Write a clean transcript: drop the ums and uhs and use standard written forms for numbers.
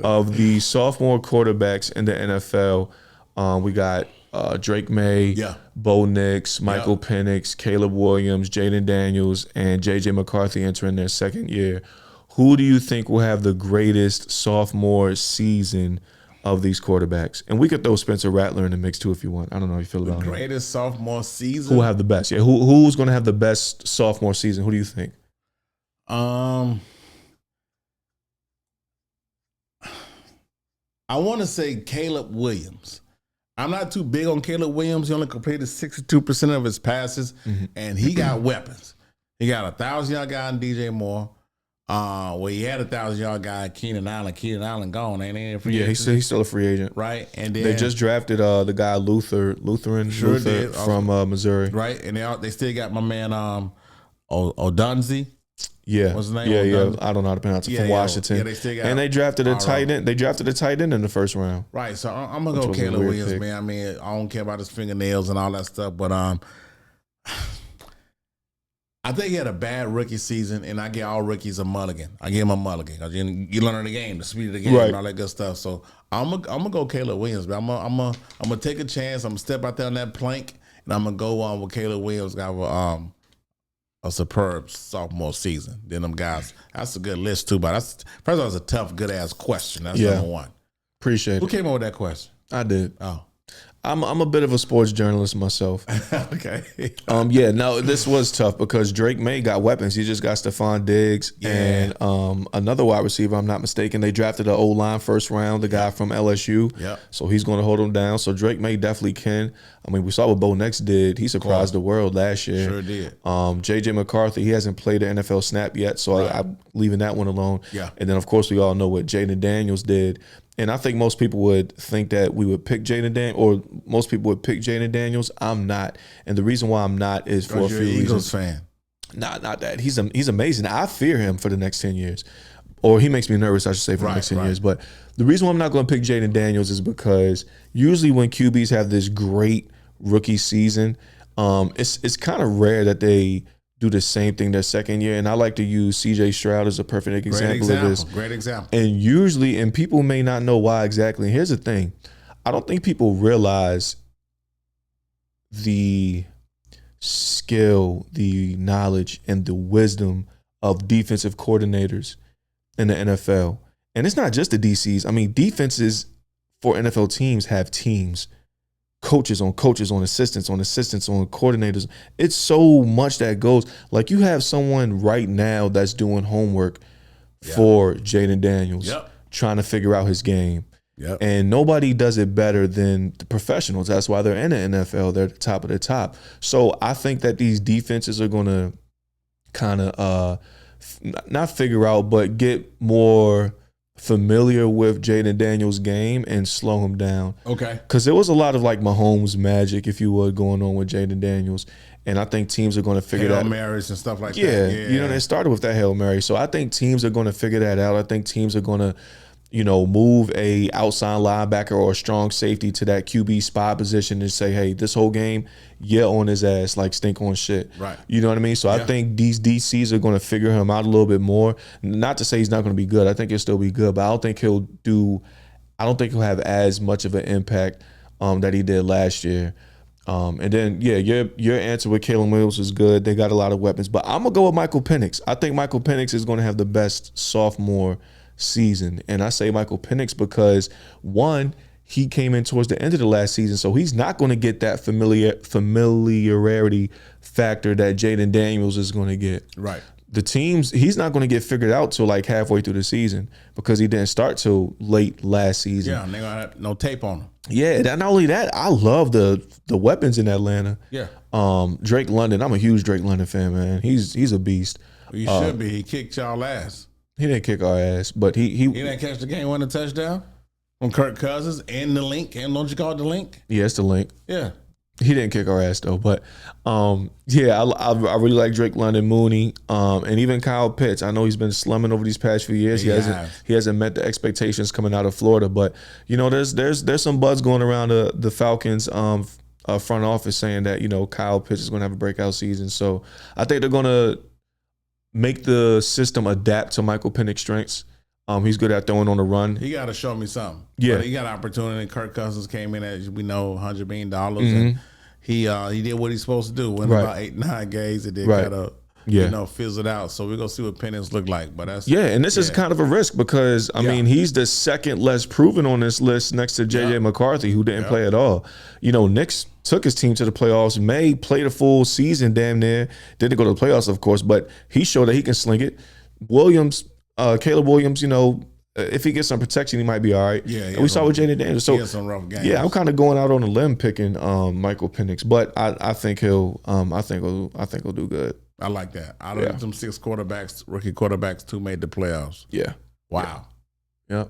of the sophomore quarterbacks in the NFL, we got Drake Maye, Bo Nix, Michael Penix, Caleb Williams, Jaden Daniels, and J.J. McCarthy entering their second year. Who do you think will have the greatest sophomore season of these quarterbacks? And we could throw Spencer Rattler in the mix too if you want. I don't know how you feel about him. The greatest sophomore season? Who will have the best? Yeah, who's going to have the best sophomore season? Who do you think? I want to say Caleb Williams. I'm not too big on Caleb Williams. He only completed 62% of his passes, and he got weapons. He got a 1,000-yard guy in DJ Moore. Well, he had a 1,000-yard guy, Keenan Allen. Keenan Allen gone, ain't he? He's still a free agent, right? And then they just drafted the guy Luther from Missouri, right? And they still got my man Odunze. Yeah, what's his name? Yeah. I don't know how to pronounce it. From Washington. Yeah, they still got. And they drafted a tight end. They drafted a tight end in the first round. Right. So I'm gonna go Caleb Williams, man. I mean, I don't care about his fingernails and all that stuff, but I think he had a bad rookie season, and I give all rookies a mulligan. I give him a mulligan because you learn the game, the speed of the game, and all that good stuff. So I'm gonna go Caleb Williams, but I'm gonna take a chance. I'm gonna step out there on that plank, and I'm gonna go on with Caleb Williams. Got a superb sophomore season. Then them guys, that's a good list too. But first of all, that's a tough, good ass question. That's number one. Appreciate it. Who came up with that question? I did. Oh. I'm a bit of a sports journalist myself. Okay. No, this was tough because Drake Maye got weapons. He just got Stephon Diggs and another wide receiver, I'm not mistaken. They drafted an O-line first round, the guy from LSU. Yeah. So he's going to hold him down. So Drake Maye definitely can. I mean, we saw what Bo Nix did. He surprised the world last year. Sure did. J.J. McCarthy, he hasn't played an NFL snap yet, so I'm leaving that one alone. Yeah. And then, of course, we all know what Jaden Daniels did. And I think most people would think that we would pick Jaden Daniels, or most people would pick Jaden Daniels. I'm not. And the reason why I'm not is for a few reasons. Eagles fan. Not that. He's amazing. I fear him for the next 10 years. Or he makes me nervous, I should say, for the next 10 years. But the reason why I'm not going to pick Jaden Daniels is because usually when QBs have this great rookie season, it's kind of rare that they do the same thing their second year. And I like to use C.J. Stroud as a perfect example of this. Great example. And usually, and people may not know why exactly. And here's the thing. I don't think people realize the skill, the knowledge, and the wisdom of defensive coordinators in the NFL. And it's not just the DCs. I mean, defenses for NFL teams have teams. Coaches on assistants on coordinators. It's so much that goes. Like, you have someone right now that's doing homework for Jaden Daniels, trying to figure out his game. And nobody does it better than the professionals. That's why they're in the NFL. They're the top of the top. So I think that these defenses are going to kind of not figure out, but get more familiar with Jaden Daniels' game and slow him down. Okay. Because there was a lot of like Mahomes magic, if you would, going on with Jaden Daniels. And I think teams are going to figure that out. Hail Marys and stuff like that. Yeah. You know, they started with that Hail Mary. So I think teams are going to figure that out. I think teams are going to, move a outside linebacker or a strong safety to that QB spot position and say, hey, this whole game, on his ass, like stink on shit. Right. You know what I mean? So I think these DCs are going to figure him out a little bit more. Not to say he's not going to be good. I think he'll still be good, but I don't think he'll have as much of an impact that he did last year. And then, your answer with Caleb Williams is good. They got a lot of weapons. But I'm going to go with Michael Penix. I think Michael Penix is going to have the best sophomore season. And I say Michael Penix because, one, he came in towards the end of the last season, so he's not going to get that familiarity factor that Jaden Daniels is going to get. Right. The teams, he's not going to get figured out till like halfway through the season because he didn't start till late last season. Yeah, and they're going to have no tape on him. Yeah, not only that, I love the weapons in Atlanta. Yeah. Drake London, I'm a huge Drake London fan, man. He's a beast. Well, you should be. He kicked y'all ass. He didn't kick our ass, but he didn't catch the game-winning touchdown on Kirk Cousins and the link. And don't you call it the link? Yeah, it's the link. Yeah. He didn't kick our ass though, but I really like Drake London, Mooney, and even Kyle Pitts. I know he's been slumming over these past few years. He hasn't met the expectations coming out of Florida, but there's some buzz going around the Falcons front office saying that Kyle Pitts is going to have a breakout season. So I think they're going to make the system adapt to Michael Penix's strengths. He's good at throwing on the run. He got to show me something. Yeah. But he got an opportunity. Kirk Cousins came in, as we know, $100 million. And he did what he's supposed to do. Win about 8-9 games and then kind of fizzled out. So we're going to see what Penix look like. But that's and this is kind of a risk because, I mean, he's the second less proven on this list next to J.J. McCarthy, who didn't play at all. You know, Knicks took his team to the playoffs. Maye played a full season damn near. Didn't go to the playoffs, of course, but he showed that he can sling it. Caleb Williams, you know, if he gets some protection, he might be all right. Yeah, and we saw with Jaden Daniels. So he has some rough games. Yeah, I'm kind of going out on a limb picking Michael Penix, but I think he'll do good. I like that. Out of them 6 quarterbacks, rookie quarterbacks, 2 made the playoffs. Yeah. Wow. Yeah.